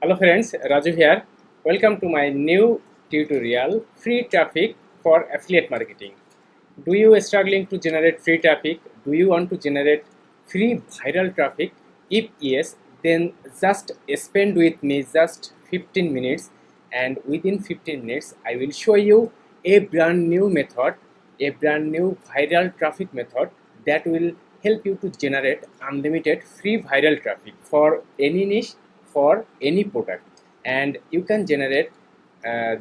Hello friends, Raju here. Welcome to my new tutorial, free traffic for affiliate marketing. Do you struggling to generate free traffic? Do you want to generate free viral traffic? If yes, then just spend with me just 15 minutes, and within 15 minutes I will show you a brand new method, a brand new viral traffic method that will help you to generate unlimited free viral traffic for any niche, for any product, and you can generate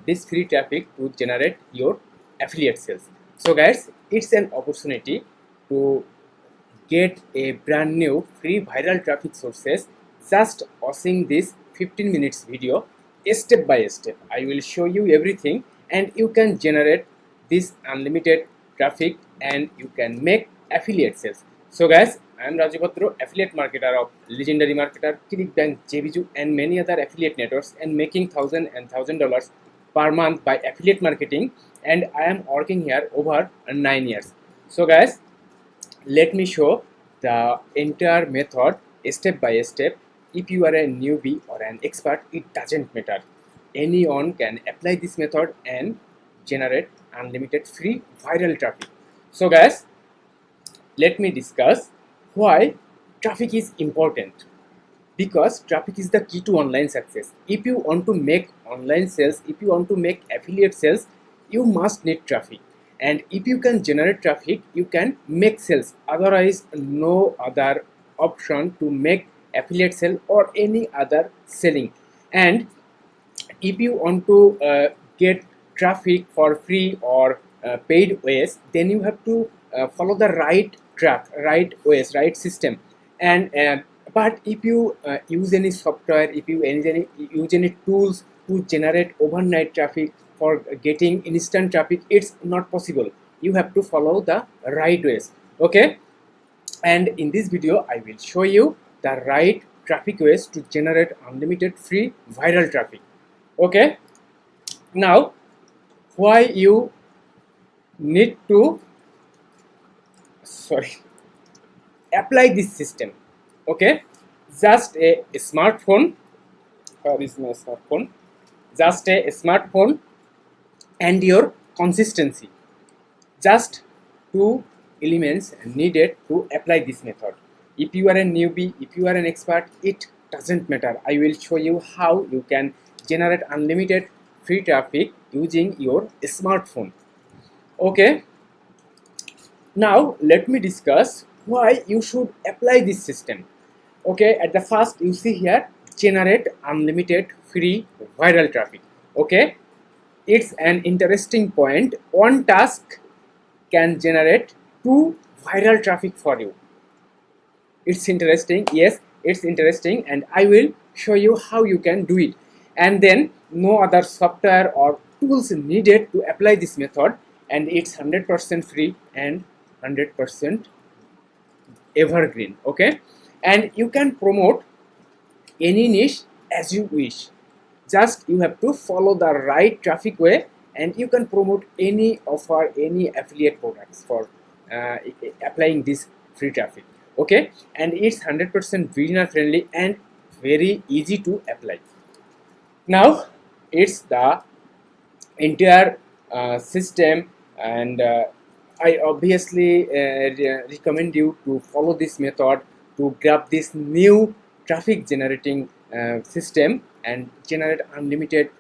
this free traffic to generate your affiliate sales. So guys, it's an opportunity to get a brand new free viral traffic sources just watching this 15 minutes video step by step. I will show you everything and you can generate this unlimited traffic and you can make affiliate sales. So guys, I am Raju Bhadra, affiliate marketer of Legendary Marketer, ClickBank, JBiju and many other affiliate networks, and making $1,000 per month by affiliate marketing, and I am working here over 9 years. So guys, let me show the entire method step by step. If you are a newbie or an expert, it doesn't matter. Anyone can apply this method and generate unlimited free viral traffic. So guys, let me discuss why traffic is important. Because traffic is the key to online success. If you want to make online sales, if you want to make affiliate sales, you must need traffic, and if you can generate traffic you can make sales. Otherwise, no other option to make affiliate sale or any other selling. And if you want to get traffic for free or paid ways, then you have to follow the right track, right ways, right system. And but if you use any software, if you use any tools to generate overnight traffic for getting instant traffic, it's not possible. You have to follow the right ways. Okay, and in this video I will show you the right traffic ways to generate unlimited free viral traffic. Okay, now why you need to sorry apply this system. Okay, just a smartphone. Where is my smartphone? Just a smartphone and your consistency. Just two elements needed to apply this method. If you are a newbie, if you are an expert, it doesn't matter. I will show you how you can generate unlimited free traffic using your smartphone. Okay, now let me discuss why you should apply this system. Okay, at the first you see here, generate unlimited free viral traffic. Okay, it's an interesting point. One task can generate two viral traffic for you. It's interesting. Yes, it's interesting, and I will show you how you can do it. And then no other software or tools needed to apply this method, and it's 100% free and 100% evergreen. Okay, and you can promote any niche as you wish. Just you have to follow the right traffic way, and you can promote any offer, any affiliate products for applying this free traffic. Okay, and it's 100% beginner friendly and very easy to apply. Now it's the entire system, and I obviously recommend you to follow this method to grab this new traffic generating system and generate unlimited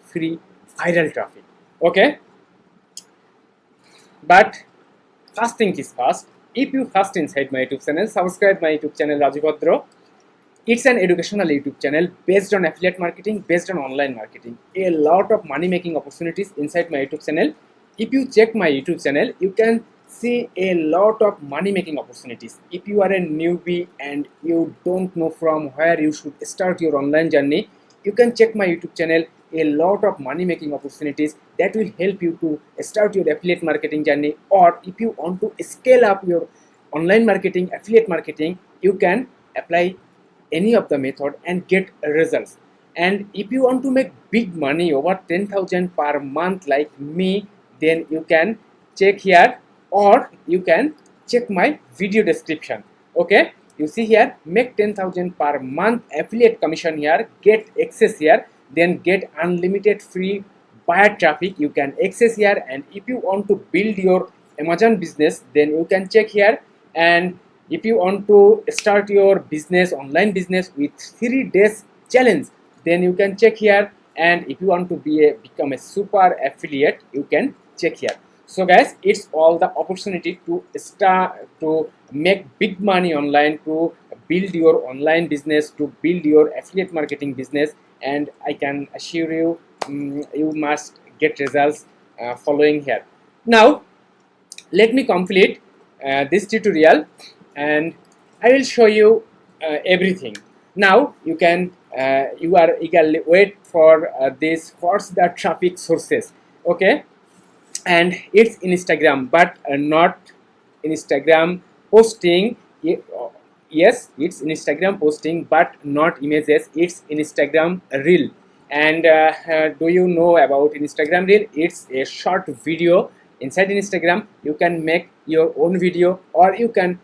free viral traffic. Okay, but first thing is first. If you first inside my YouTube channel, subscribe my YouTube channel Raju Bhadra. It's an educational YouTube channel based on affiliate marketing, based on online marketing. A lot of money making opportunities inside my YouTube channel. If you check my YouTube channel, you can see a lot of money making opportunities. If you are a newbie and you don't know from where you should start your online journey, you can check my YouTube channel. A lot of money making opportunities that will help you to start your affiliate marketing journey. Or if you want to scale up your online marketing, affiliate marketing, you can apply any of the method and get results. And if you want to make big money over 10,000 per month like me, then you can check here, or you can check my video description. Okay, You see here, make 10,000 per month affiliate commission here, get access here, then get unlimited free buyer traffic. You can access here, and if you want to build your Amazon business, then you can check here. And if you want to start your business, online business with 3 days challenge, then you can check here. And if you want to become a super affiliate, you can check here. So guys, it's all the opportunity to start to make big money online, to build your online business, to build your affiliate marketing business, and I can assure you, you must get results following here. Now let me complete this tutorial, and I will show you everything. Now you are eagerly wait for this, what's the traffic sources. Okay, and it's Instagram, but not Instagram posting. Yes, it's Instagram posting, but not images. It's Instagram reel. And do you know about Instagram reel? It's a short video. Inside Instagram you can make your own video, or you can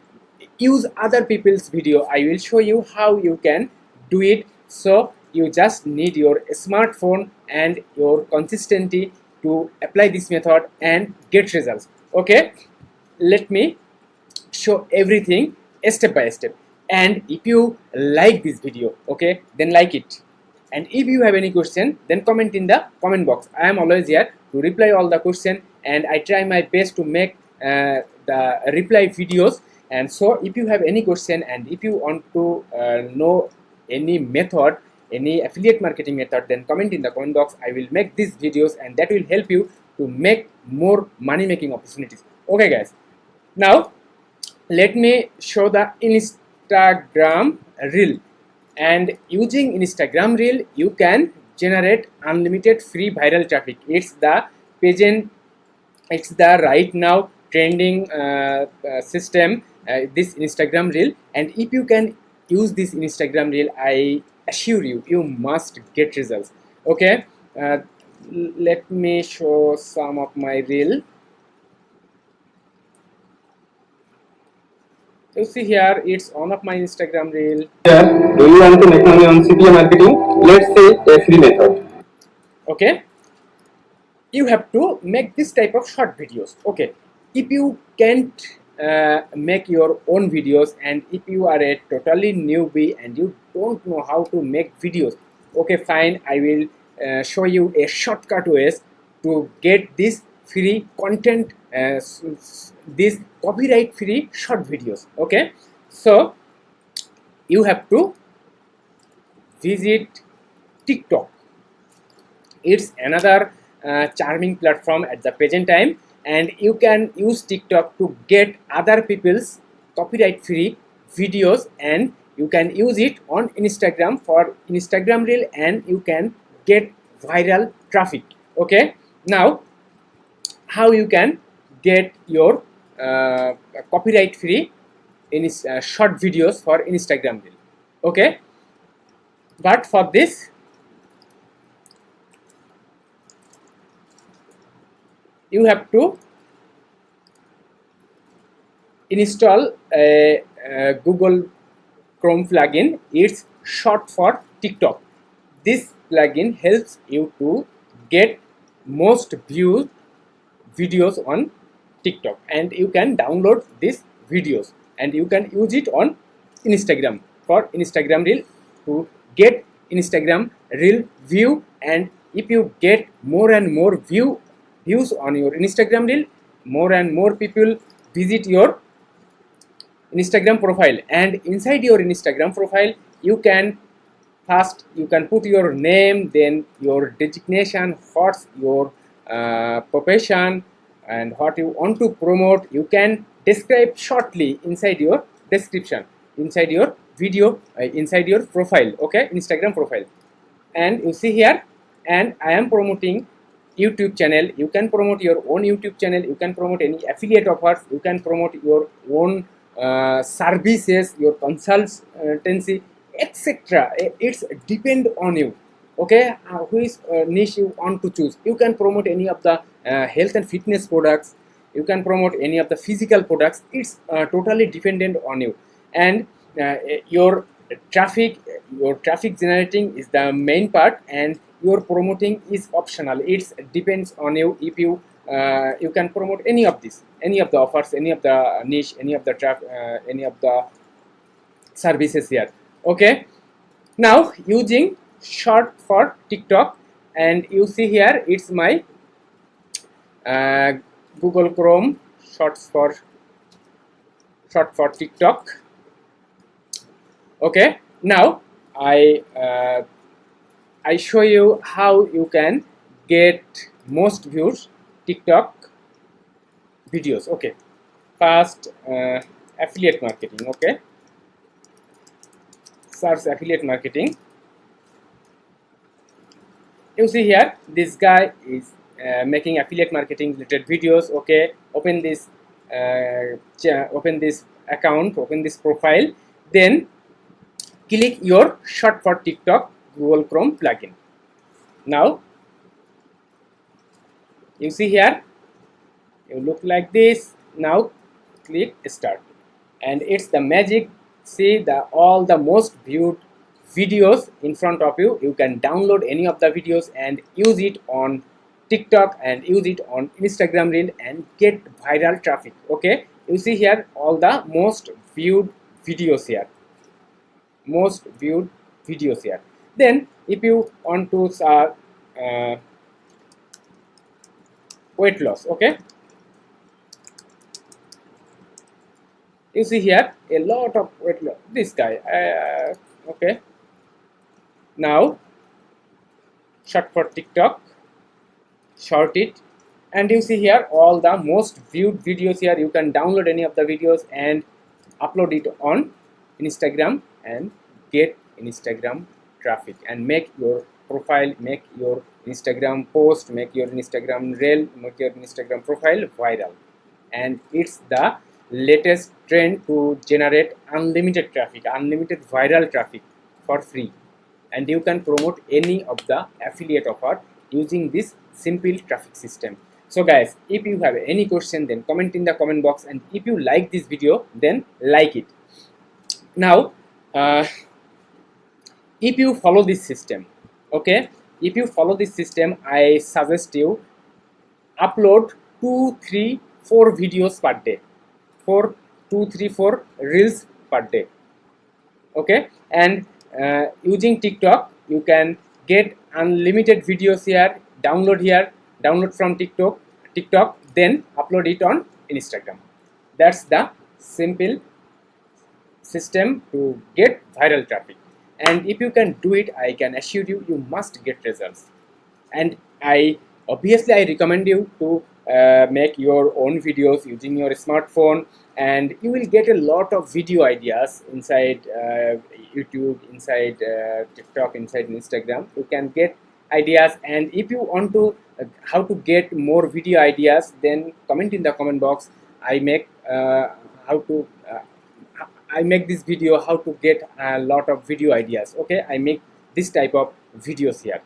use other people's video. I will show you how you can do it. So you just need your smartphone and your consistency to apply this method and get results. Okay, let me show everything step by step. And if you like this video, okay, then like it. And if you have any question, then comment in the comment box. I am always here to reply all the question, and I try my best to make the reply videos. And so if you have any question, and if you want to know any method, any affiliate marketing method, then comment in the comment box. I will make these videos, and that will help you to make more money making opportunities. Okay guys, now let me show the Instagram reel. And using Instagram reel, you can generate unlimited free viral traffic. It's the present, it's the right now trending system, this Instagram reel. And if you can use this Instagram reel, I assure you, you must get results. Okay, let me show some of my reel. You see here, it's one of my Instagram reel. Here, do you want to make money on CPA marketing? Let's say a free method. Okay, you have to make this type of short videos. Okay, if you can't make your own videos, and if you are a totally newbie and you don't know how to make videos, okay fine, I will show you a shortcut ways to get this free content, this copyright free short videos. Okay, so you have to visit TikTok. It's another charming platform at the present time, and you can use TikTok to get other people's copyright free videos, and you can use it on Instagram for Instagram reel, and you can get viral traffic. Okay, now how you can get your copyright free in short videos for Instagram reel. Okay, but for this you have to install a Google Chrome plugin. It's short for TikTok. This plugin helps you to get most viewed videos on TikTok, and you can download these videos and you can use it on Instagram for Instagram reel to get Instagram reel view. And if you get more and more views on your Instagram reel, more and more people visit your Instagram profile. And inside your Instagram profile, you can first put your name, then your designation, what's your profession, and what you want to promote. You can describe shortly inside your description, inside your video, inside your profile. Okay, Instagram profile. And you see here, and I am promoting YouTube channel. You can promote your own YouTube channel, you can promote any affiliate offers, you can promote your own services, your consultancy, etc. It's depend on you. Okay, which niche you want to choose. You can promote any of the health and fitness products, you can promote any of the physical products. It's totally dependent on you. And your traffic generating is the main part, and your promoting is optional. It depends on you. If you can promote any of this, any of the offers, any of the niche, any of the any of the services here. Okay, now using short for TikTok, and you see here it's my uh, Google Chrome short for TikTok. Okay, now I show you how you can get most views TikTok videos. Okay, first affiliate marketing. Okay, search affiliate marketing. You see here this guy is making affiliate marketing related videos. Okay, open this account, open this profile, then click your short for TikTok Google Chrome plugin. Now you see here you look like this. Now click start, and it's the magic. See the all the most viewed videos in front of you. You can download any of the videos and use it on TikTok and use it on Instagram reel and get viral traffic. Okay, you see here all the most viewed videos here, most viewed videos here. Then if you want to weight loss, okay, you see here a lot of weight loss. This guy, okay. Now short for TikTok, short it, and you see here all the most viewed videos here. You can download any of the videos and upload it on Instagram and get Instagram traffic and make your profile, make your Instagram post, make your Instagram reel, make your Instagram profile viral. And it's the latest trend to generate unlimited traffic, unlimited viral traffic for free, and you can promote any of the affiliate offer using this simple traffic system. So guys, if you have any question, then comment in the comment box, and if you like this video, then like it. Now if you follow this system, okay, if you follow this system, I suggest you upload 2 3 4 videos per day, 2 3 4 reels per day. Okay, and using TikTok you can get unlimited videos here, download from TikTok, then upload it on Instagram. That's the simple system to get viral traffic, and if you can do it, I can assure you, you must get results. And I recommend you to make your own videos using your smartphone, and you will get a lot of video ideas inside YouTube, inside TikTok, inside Instagram. You can get ideas, and if you want to how to get more video ideas, then comment in the comment box. I make I make this video how to get a lot of video ideas. Okay, I make this type of videos here.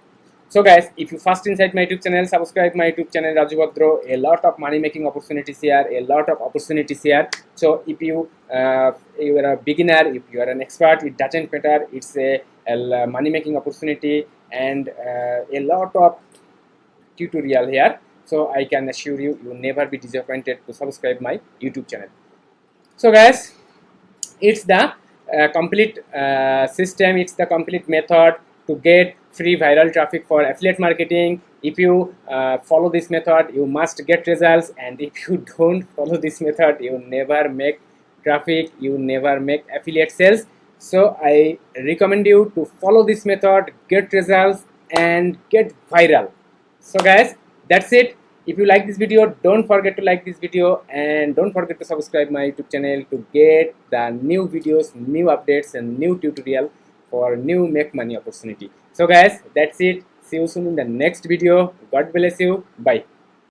So guys, if you first inside my YouTube channel, subscribe my YouTube channel Raju Bhadro. A lot of money making opportunities here, a lot of opportunities here. So if you you are a beginner, if you are an expert, it doesn't matter. It's a money making opportunity, and a lot of tutorial here. So I can assure you, you will never be disappointed to subscribe my YouTube channel. So guys, it's the complete system, it's the complete method to get free viral traffic for affiliate marketing. If you follow this method, you must get results, and if you don't follow this method, you never make traffic, you never make affiliate sales. So I recommend you to follow this method, get results, and get viral. So guys, that's it. If you like this video, don't forget to like this video, and don't forget to subscribe my YouTube channel to get the new videos, new updates, and new tutorial for new make money opportunity. So guys, that's it. See you soon in the next video. God bless you. Bye.